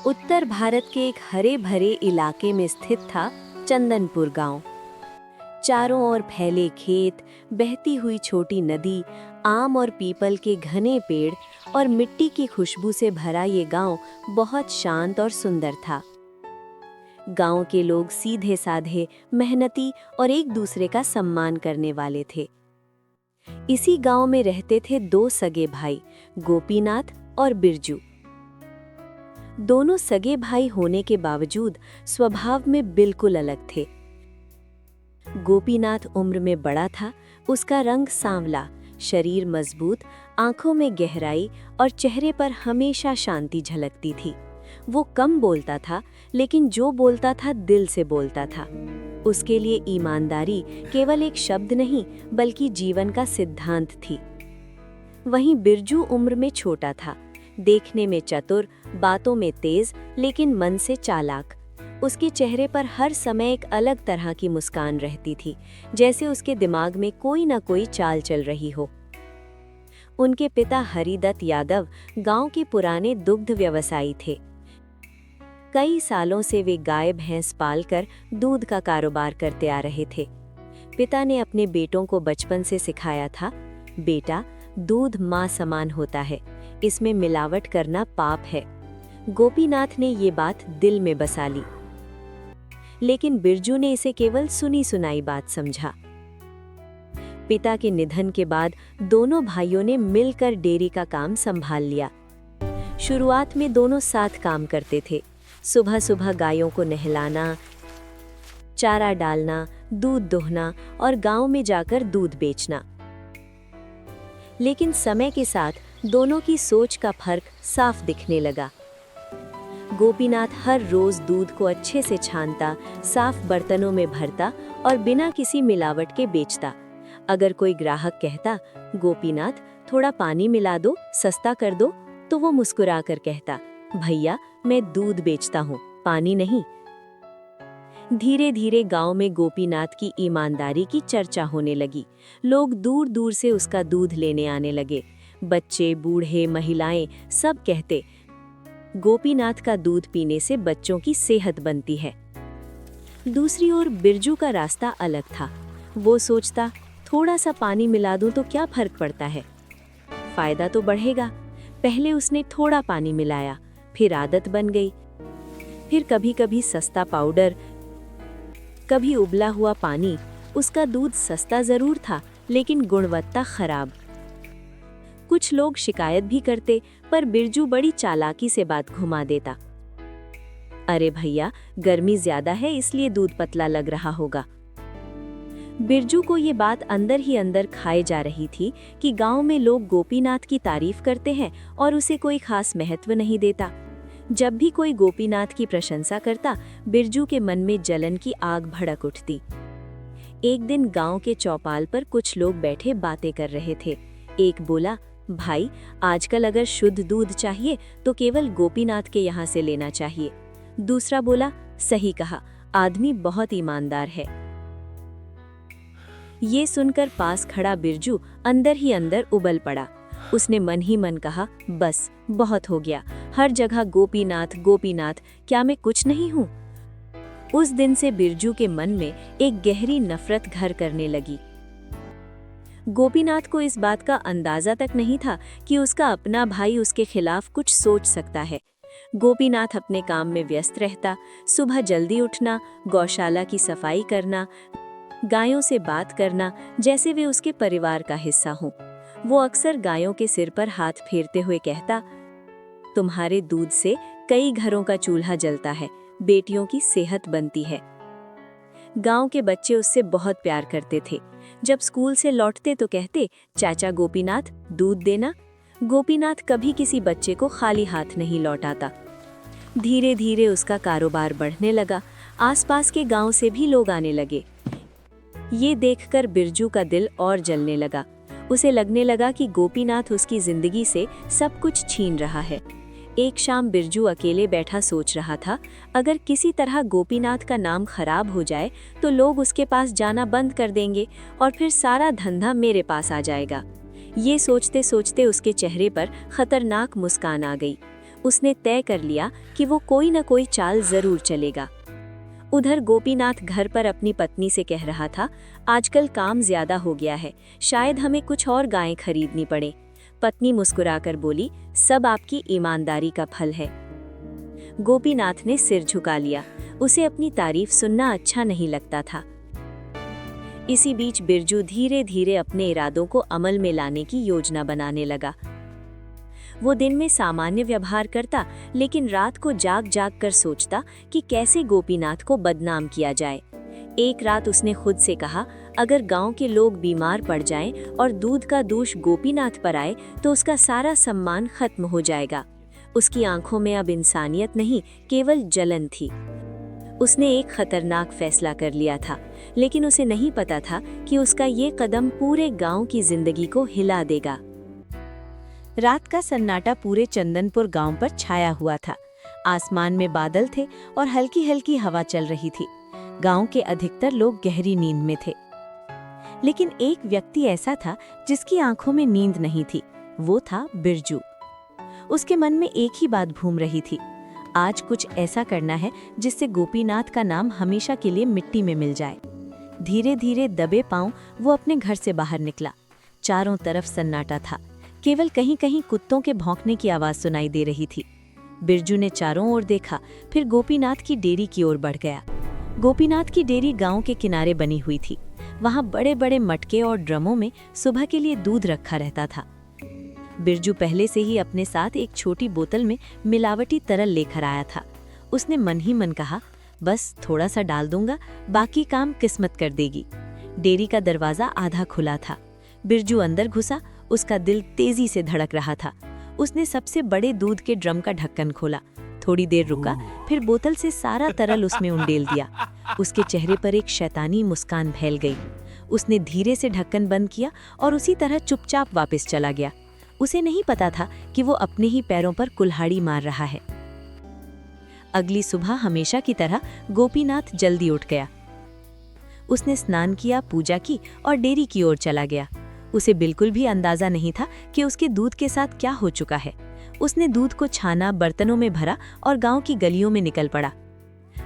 उत्तर भारत के एक हरे भरे इलाके में स्थित था चंदनपुर गांव। चारों ओर फैले खेत, बहती हुई छोटी नदी, आम और पीपल के घने पेड़ और मिट्टी की खुशबू से भरा ये गांव बहुत शांत और सुंदर था। गांव के लोग सीधे साधे, मेहनती और एक दूसरे का सम्मान करने वाले थे। इसी गांव में रहते थे दो सगे भाई, गोपीनाथ और बिरजू। दोनों सगे भाई होने के बावजूद स्वभाव में बिल्कुल अलग थे। गोपीनाथ उम्र में बड़ा था, उसका रंग सांवला, शरीर मजबूत, आंखों में गहराई और चेहरे पर हमेशा शांति झलकती थी। वो कम बोलता था, लेकिन जो बोलता था दिल से बोलता था। उसके लिए ईमानदारी केवल एक शब्द नहीं, बल्कि जीवन का सिद्धांत थी। वहीं बिरजू उम्र में छोटा था, देखने में चतुर, बातों में तेज, लेकिन मन से चालाक। उसके चेहरे पर हर समय एक अलग तरह की मुस्कान रहती थी, जैसे उसके दिमाग में कोई ना कोई चाल चल रही हो। उनके पिता हरिदत्त यादव गांव के पुराने दुग्ध व्यवसायी थे। कई सालों से वे गाय भैंस पालकर दूध का कारोबार करते आ रहे थे। पिता ने अपने बेटों को बचपन से सिखाया था, बेटा, दूध माँ समान होता है, इसमें मिलावट करना पाप है। गोपीनाथ ने ये बात दिल में बसा ली, लेकिन बिरजू ने इसे केवल सुनी सुनाई बात समझा। पिता के निधन के बाद दोनों भाइयों ने मिलकर डेयरी का काम संभाल लिया। शुरुआत में दोनों साथ काम करते थे। सुबह सुबह गायों को नहलाना, चारा डालना, दूध दोहना और गांव में जाकर दूध बेचना। लेकिन समय के साथ दोनों की सोच का फर्क साफ दिखने लगा। गोपीनाथ हर रोज दूध को अच्छे से छानता, साफ बर्तनों में भरता और बिना किसी मिलावट के बेचता। अगर कोई ग्राहक कहता, गोपीनाथ थोड़ा पानी मिला दो, सस्ता कर दो, तो वो मुस्कुराकर कहता, भैया मैं दूध बेचता हूँ, पानी नहीं। धीरे धीरे गांव में गोपीनाथ की ईमानदारी की चर्चा होने लगी। लोग दूर दूर से उसका दूध लेने आने लगे। बच्चे, बूढ़े, महिलाएं सब कहते, गोपीनाथ का दूध पीने से बच्चों की सेहत बनती है। दूसरी ओर बिरजू का रास्ता अलग था। वो सोचता, थोड़ा सा पानी मिला दूं तो क्या फर्क पड़ता है, फायदा तो बढ़ेगा। पहले उसने थोड़ा पानी मिलाया, फिर आदत बन गई। फिर कभी कभी सस्ता पाउडर, कभी उबला हुआ पानी। उसका दूध सस्ता जरूर था, लेकिन गुणवत्ता खराब। कुछ लोग शिकायत भी करते, पर बिरजू बड़ी चालाकी से बात घुमा देता। अरे भैया, गर्मी ज्यादा है इसलिए दूध पतला लग रहा होगा। बिरजू को ये बात अंदर ही अंदर खाए जा रही थी कि गांव में लोग गोपीनाथ की तारीफ करते हैं और उसे कोई खास महत्व नहीं देता। जब भी कोई गोपीनाथ की प्रशंसा करता, बिरजू के मन में जलन की आग भड़क उठती। एक दिन गांव के चौपाल पर कुछ लोग बैठे बातें कर रहे थे। एक बोला, भाई, आजकल अगर शुद्ध दूध चाहिए तो केवल गोपीनाथ के यहाँ से लेना चाहिए। दूसरा बोला, सही कहा, आदमी बहुत ईमानदार है। ये सुनकर पास खड़ा बिरजू अंदर ही अंदर उबल पड़ा। उसने मन ही मन कहा, बस बहुत हो गया, हर जगह गोपीनाथ गोपीनाथ, क्या मैं कुछ नहीं हूँ? उस दिन से बिरजू के मन में एक गहरी नफरत घर करने लगी। गोपीनाथ को इस बात का अंदाजा तक नहीं था कि उसका अपना भाई उसके खिलाफ कुछ सोच सकता है। गोपीनाथ अपने काम में व्यस्त रहता, सुबह जल्दी उठना, गौशाला की सफाई करना, गायों से बात करना जैसे वे उसके परिवार का हिस्सा हों। वो अक्सर गायों के सिर पर हाथ फेरते हुए कहता, तुम्हारे दूध से कई घरों का चूल्हा जलता है, बेटियों की सेहत बनती है। गांव के बच्चे उससे बहुत प्यार करते थे। जब स्कूल से लौटते तो कहते, चाचा गोपीनाथ, दूध देना। गोपीनाथ कभी किसी बच्चे को खाली हाथ नहीं लौटाता। धीरे धीरे उसका कारोबार बढ़ने लगा। आसपास के गांव से भी लोग आने लगे। ये देखकर बिरजू का दिल और जलने लगा। उसे लगने लगा कि गोपीनाथ उसकी जिंदगी से सब कुछ छीन रहा है। एक शाम बिरजू अकेले बैठा सोच रहा था, अगर किसी तरह गोपीनाथ का नाम खराब हो जाए तो लोग उसके पास जाना बंद कर देंगे और फिर सारा धंधा मेरे पास आ जाएगा। ये सोचते सोचते उसके चेहरे पर खतरनाक मुस्कान आ गई। उसने तय कर लिया कि वो कोई न कोई चाल जरूर चलेगा। उधर गोपीनाथ घर पर अपनी पत्नी से कह रहा था, आजकल काम ज्यादा हो गया है, शायद हमें कुछ और गायें खरीदनी पड़े। पत्नी मुस्कुराकर बोली, सब आपकी ईमानदारी का फल है। गोपीनाथ ने सिर झुका लिया, उसे अपनी तारीफ सुनना अच्छा नहीं लगता था। इसी बीच बिरजू धीरे धीरे अपने इरादों को अमल में लाने की योजना बनाने लगा। वो दिन में सामान्य व्यवहार करता, लेकिन रात को जाग जाग कर सोचता कि कैसे गोपीनाथ को बदनाम किया जाए। एक रात उसने खुद से कहा, अगर गांव के लोग बीमार पड़ जाएं और दूध का दोष गोपीनाथ पर आए तो उसका सारा सम्मान खत्म हो जाएगा। उसकी आंखों में अब इंसानियत नहीं, केवल जलन थी। उसने एक खतरनाक फैसला कर लिया था, लेकिन उसे नहीं पता था कि उसका ये कदम पूरे गांव की जिंदगी को हिला देगा। रात का सन्नाटा पूरे चंदनपुर गांव पर छाया हुआ था। आसमान में बादल थे और हल्की हल्की हवा चल रही थी। गांव के अधिकतर लोग गहरी नींद में थे, लेकिन एक व्यक्ति ऐसा था जिसकी आंखों में नींद नहीं थी। वो था बिरजू। उसके मन में एक ही बात घूम रही थी, आज कुछ ऐसा करना है जिससे गोपीनाथ का नाम हमेशा के लिए मिट्टी में मिल जाए। धीरे धीरे दबे पांव वो अपने घर से बाहर निकला। चारों तरफ सन्नाटा था, केवल कहीं कहीं कुत्तों के भौंकने की आवाज सुनाई दे रही थी। बिरजू ने चारों ओर देखा, फिर गोपीनाथ की डेयरी की ओर बढ़ गया। गोपीनाथ की डेयरी गांव के किनारे बनी हुई थी। वहां बड़े बड़े मटके और ड्रमों में सुबह के लिए दूध रखा रहता था। बिरजू पहले से ही अपने साथ एक छोटी बोतल में मिलावटी तरल लेकर आया था। उसने मन ही मन कहा, बस थोड़ा सा डाल दूंगा, बाकी काम किस्मत कर देगी। डेयरी का दरवाजा आधा खुला था। बिरजू अंदर घुसा, उसका दिल तेजी से धड़क रहा था। उसने सबसे बड़े दूध के ड्रम का ढक्कन खोला, थोड़ी देर रुका, फिर बोतल से सारा तरल उसमें उंडेल दिया। उसके चेहरे पर एक शैतानी मुस्कान फैल गई। उसने धीरे से ढक्कन बंद किया और उसी तरह चुपचाप वापस चला गया। उसे नहीं पता था कि वो अपने ही पैरों पर कुल्हाड़ी मार रहा है। अगली सुबह हमेशा की तरह गोपीनाथ जल्दी उठ गया। उसने स्नान किया, पूजा की और डेयरी की ओर चला गया। उसे बिल्कुल भी अंदाजा नहीं था कि उसके दूध के साथ क्या हो चुका है। उसने दूध को छाना, बर्तनों में भरा और गांव की गलियों में निकल पड़ा।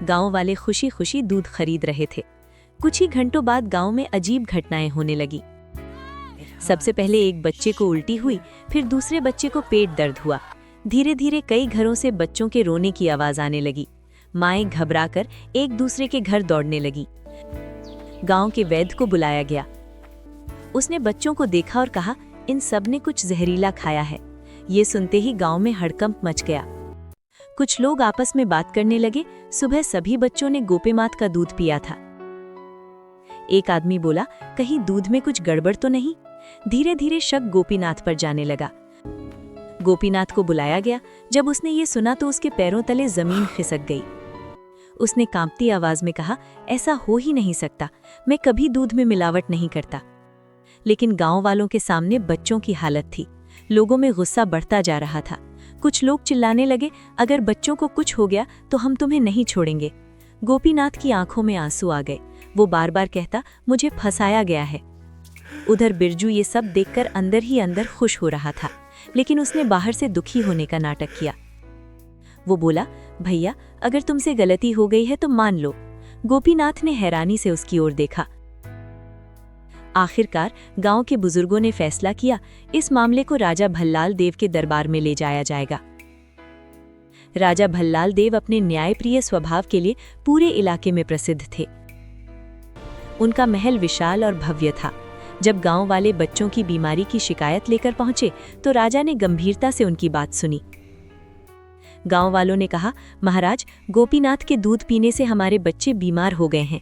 गांव वाले खुशी खुशी दूध खरीद रहे थे। कुछ ही घंटों बाद गांव में अजीब घटनाएं होने लगी। सबसे पहले एक बच्चे को उल्टी हुई, फिर दूसरे बच्चे को पेट दर्द हुआ। धीरे धीरे कई घरों से बच्चों के रोने की आवाज आने लगी। माएं घबराकर एक दूसरे के घर दौड़ने लगी। गांव के वैद्य को बुलाया गया। उसने बच्चों को देखा और कहा, इन सब ने कुछ जहरीला खाया है। ये सुनते ही गांव में हड़कंप मच गया। कुछ लोग आपस में बात करने लगे। सुबह सभी बच्चों ने गोपीनाथ का दूध पिया था। एक आदमी बोला, कहीं दूध में कुछ गड़बड़ तो नहीं। धीरे धीरे शक गोपीनाथ पर जाने लगा। गोपीनाथ को बुलाया गया। जब उसने ये सुना तो उसके पैरों तले जमीन खिसक गई। उसने कांपती आवाज में कहा, ऐसा हो ही नहीं सकता, मैं कभी दूध में मिलावट नहीं करता। लेकिन गांव वालों के सामने बच्चों की हालत थी। लोगों में गुस्सा बढ़ता जा रहा था। कुछ लोग चिल्लाने लगे, अगर बच्चों को कुछ हो गया तो हम तुम्हें नहीं छोड़ेंगे। गोपीनाथ की आंखों में आंसू आ गए। वो बार बार कहता, मुझे फंसाया गया है। उधर बिरजू ये सब देखकर अंदर ही अंदर खुश हो रहा था, लेकिन उसने बाहर से दुखी होने का नाटक किया। वो बोला, भैया अगर तुमसे गलती हो गई है तो मान लो। गोपीनाथ ने हैरानी से उसकी ओर देखा। आखिरकार गांव के बुजुर्गों ने फैसला किया, इस मामले को राजा भल्लाल देव के दरबार में ले जाया जाएगा। राजा भल्लाल देव अपने न्यायप्रिय स्वभाव के लिए पूरे इलाके में प्रसिद्ध थे। उनका महल विशाल और भव्य था। जब गांव वाले बच्चों की बीमारी की शिकायत लेकर पहुंचे तो राजा ने गंभीरता से उनकी बात सुनी। गांव वालों ने कहा, महाराज गोपीनाथ के दूध पीने से हमारे बच्चे बीमार हो गए हैं।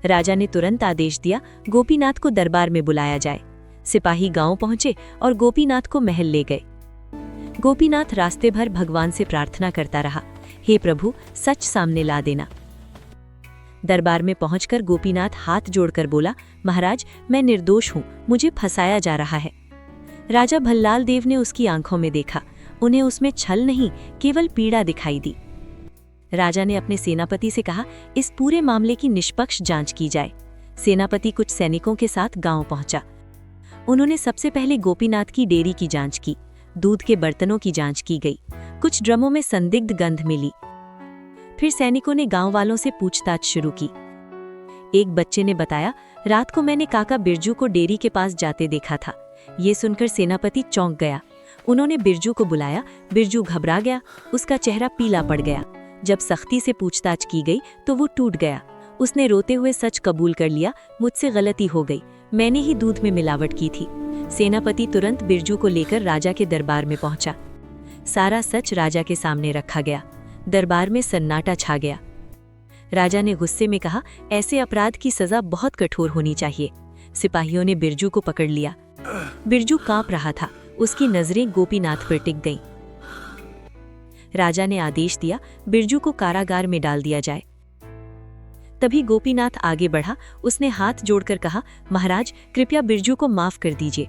राजा ने तुरंत आदेश दिया, गोपीनाथ को दरबार में बुलाया जाए। सिपाही गांव पहुंचे और गोपीनाथ को महल ले गए। गोपीनाथ रास्ते भर भगवान से प्रार्थना करता रहा, हे प्रभु सच सामने ला देना। दरबार में पहुंचकर गोपीनाथ हाथ जोड़कर बोला, महाराज मैं निर्दोष हूं, मुझे फंसाया जा रहा है। राजा भल्लाल देव ने उसकी आंखों में देखा। उन्हें उसमें छल नहीं, केवल पीड़ा दिखाई दी। राजा ने अपने सेनापति से कहा, इस पूरे मामले की निष्पक्ष जांच की जाए। सेनापति कुछ सैनिकों के साथ गांव पहुंचा। उन्होंने सबसे पहले गोपीनाथ की डेयरी की जांच की। दूध के बर्तनों की जांच की गई। कुछ ड्रमों में संदिग्ध गंध मिली। फिर सैनिकों ने गांव वालों से पूछताछ शुरू की। एक बच्चे ने बताया, रात को मैंने काका बिरजू को डेयरी के पास जाते देखा था। ये सुनकर सेनापति चौंक गया। उन्होंने बिरजू को बुलाया। बिरजू घबरा गया, उसका चेहरा पीला पड़ गया। जब सख्ती से पूछताछ की गई तो वो टूट गया। उसने रोते हुए सच कबूल कर लिया, मुझसे गलती हो गई, मैंने ही दूध में मिलावट की थी। सेनापति तुरंत बिरजू को लेकर राजा के दरबार में पहुंचा। सारा सच राजा के सामने रखा गया। दरबार में सन्नाटा छा गया। राजा ने गुस्से में कहा, ऐसे अपराध की सजा बहुत कठोर होनी चाहिए। सिपाहियों ने बिरजू को पकड़ लिया। बिरजू कांप रहा था, उसकी नजरें गोपीनाथ पर टिक गईं। राजा ने आदेश दिया, बिरजू को कारागार में डाल दिया जाए। तभी गोपीनाथ आगे बढ़ा। उसने हाथ जोड़कर कहा, महाराज कृपया बिरजू को माफ कर दीजिए।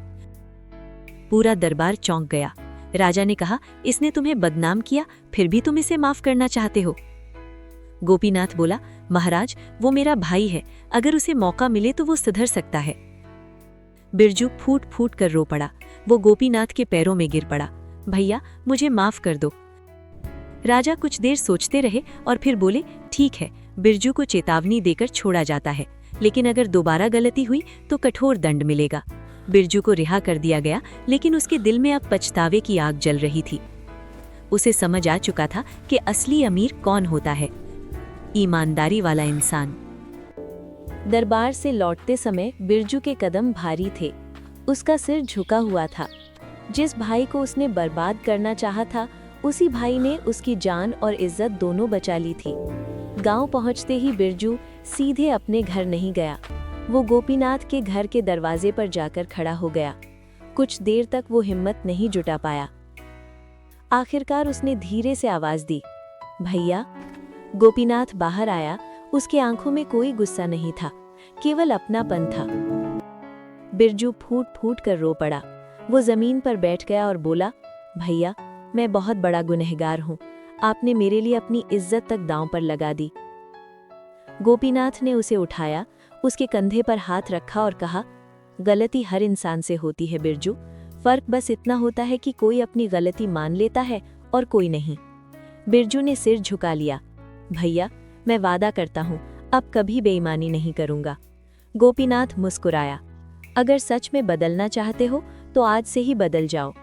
पूरा दरबार चौंक गया। राजा ने कहा, इसने तुम्हें बदनाम किया, फिर भी तुम इसे माफ करना चाहते हो? गोपीनाथ बोला, महाराज वो मेरा भाई है, अगर उसे मौका मिले तो वो सुधर सकता है। बिरजू फूट फूट कर रो पड़ा। वो गोपीनाथ के पैरों में गिर पड़ा। भैया मुझे माफ कर दो। राजा कुछ देर सोचते रहे और फिर बोले, ठीक है, बिरजू को चेतावनी देकर छोड़ा जाता है, लेकिन अगर दोबारा गलती हुई तो कठोर दंड मिलेगा। बिरजू को रिहा कर दिया गया, लेकिन उसके दिल में अब पछतावे की आग जल रही थी। उसे समझ आ चुका था कि असली अमीर कौन होता है, ईमानदारी वाला इंसान। दरबार से लौटते समय बिरजू के कदम भारी थे। उसका सिर झुका हुआ था। जिस भाई को उसने बर्बाद करना चाहा था, उसी भाई ने उसकी जान और इज्जत दोनों बचा ली थी। गांव पहुंचते ही बिरजू सीधे अपने घर नहीं गया। वो गोपीनाथ के घर के दरवाजे पर जाकर खड़ा हो गया। कुछ देर तक वो हिम्मत नहीं जुटा पाया। आखिरकार उसने धीरे से आवाज दी, भैया। गोपीनाथ बाहर आया। उसकी आंखों में कोई गुस्सा नहीं था, केवल अपनापन था। बिरजू फूट फूट कर रो पड़ा। वो जमीन पर बैठ गया और बोला, भैया मैं बहुत बड़ा गुनहगार हूँ, आपने मेरे लिए अपनी इज्जत तक दांव पर लगा दी। गोपीनाथ ने उसे उठाया, उसके कंधे पर हाथ रखा और कहा, गलती हर इंसान से होती है बिरजू, फर्क बस इतना होता है कि कोई अपनी गलती मान लेता है और कोई नहीं। बिरजू ने सिर झुका लिया। भैया मैं वादा करता हूँ अब कभी बेईमानी नहीं करूँगा। गोपीनाथ मुस्कुराया, अगर सच में बदलना चाहते हो तो आज से ही बदल जाओ।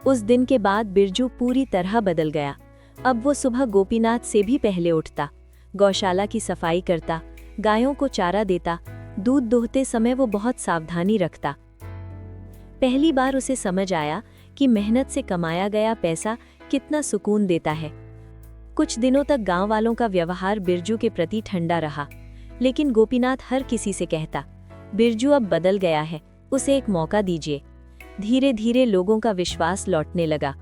उस दिन के बाद बिरजू पूरी तरह बदल गया। अब वो सुबह गोपीनाथ से भी पहले उठता, गौशाला की सफाई करता, गायों को चारा देता, दूध दोहते समय वो बहुत सावधानी रखता। पहली बार उसे समझ आया कि मेहनत से कमाया गया पैसा कितना सुकून देता है। कुछ दिनों तक गांव वालों का व्यवहार बिरजू के प्रति ठंडा रहा, लेकिन गोपीनाथ हर किसी से कहता, बिरजू अब बदल गया है, उसे एक मौका दीजिए। धीरे धीरे लोगों का विश्वास लौटने लगा।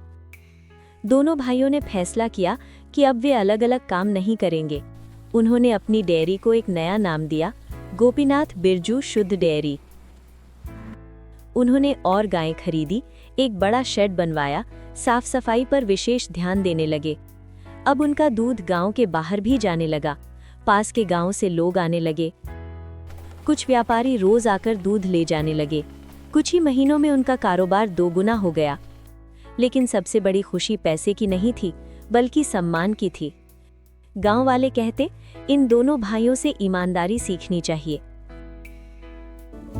दोनों भाइयों ने फैसला किया कि अब वे अलग अलग काम नहीं करेंगे। उन्होंने अपनी डेयरी को एक नया नाम दिया, गोपीनाथ बिरजू शुद्ध डेयरी। उन्होंने और गायें खरीदी, एक बड़ा शेड बनवाया, साफ सफाई पर विशेष ध्यान देने लगे। अब उनका दूध गांव के बाहर भी जाने लगा। पास के गांव से लोग आने लगे। कुछ व्यापारी रोज आकर दूध ले जाने लगे। कुछ ही महीनों में उनका कारोबार दोगुना हो गया। लेकिन सबसे बड़ी खुशी पैसे की नहीं थी, बल्कि सम्मान की थी। गांव वाले कहते, इन दोनों भाइयों से ईमानदारी सीखनी चाहिए।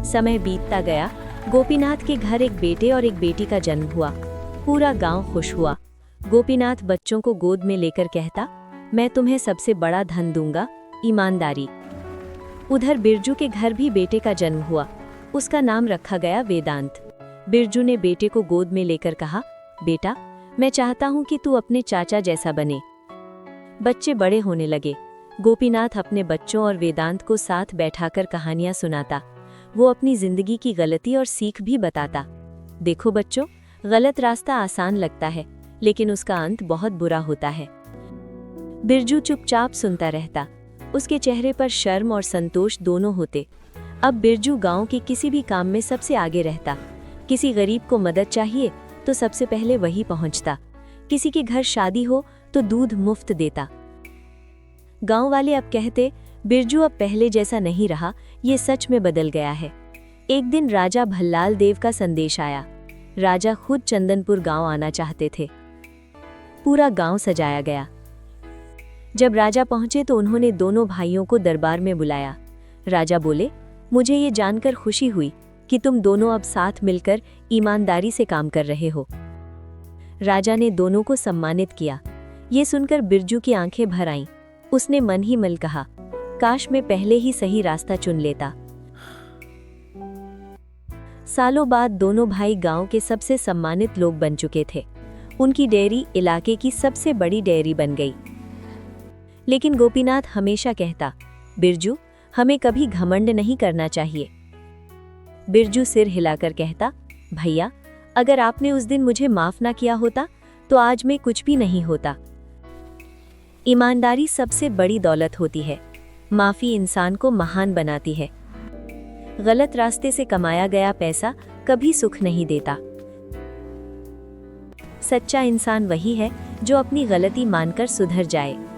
समय बीतता गया। गोपीनाथ के घर एक बेटे और एक बेटी का जन्म हुआ। पूरा गांव खुश हुआ। गोपीनाथ बच्चों को गोद में लेकर कहता, मैं तुम्हें सबसे बड़ा धन दूंगा, ईमानदारी। उधर बिरजू के घर भी बेटे का जन्म हुआ। उसका नाम रखा गया वेदांत। बिरजू ने बेटे को गोद में लेकर कहा, बेटा मैं चाहता हूं कि तू अपने चाचा जैसा बने। बच्चे बड़े होने लगे। गोपीनाथ अपने बच्चों और वेदांत को साथ बैठाकर कहानियां सुनाता। वो अपनी जिंदगी की गलती और सीख भी बताता। देखो बच्चों, गलत रास्ता आसान लगता है, लेकिन उसका अंत बहुत बुरा होता है। बिरजू चुपचाप सुनता रहता। उसके चेहरे पर शर्म और संतोष दोनों होते। अब बिरजू गांव के किसी भी काम में सबसे आगे रहता। किसी गरीब को मदद चाहिए तो सबसे पहले वही पहुंचता। किसी के घर शादी हो तो दूध मुफ्त देता। गांव वाले अब कहते, बिरजू अब पहले जैसा नहीं रहा, ये सच में बदल गया है। एक दिन राजा भल्लाल देव का संदेश आया। राजा खुद चंदनपुर गांव आना चाहते थे। पूरा गांव सजाया गया। जब राजा पहुंचे तो उन्होंने दोनों भाइयों को दरबार में बुलाया। राजा बोले, मुझे ये जानकर खुशी हुई कि तुम दोनों अब साथ मिलकर ईमानदारी से काम कर रहे हो। राजा ने दोनों को सम्मानित किया। ये सुनकर बिरजू की आंखें भर आईं। उसने मन ही मन कहा, काश मैं पहले ही सही रास्ता चुन लेता। सालों बाद दोनों भाई गांव के सबसे सम्मानित लोग बन चुके थे। उनकी डेयरी इलाके की सबसे बड़ी डेयरी बन गई। लेकिन गोपीनाथ हमेशा कहता, बिरजू, हमें कभी घमंड नहीं करना चाहिए। बिरजू सिर हिलाकर कहता, भैया, अगर आपने उस दिन मुझे माफ ना किया होता तो आज मैं कुछ भी नहीं होता। ईमानदारी सबसे बड़ी दौलत होती है। माफी इंसान को महान बनाती है। गलत रास्ते से कमाया गया पैसा कभी सुख नहीं देता। सच्चा इंसान वही है जो अपनी गलती मानकर सुधर जाए।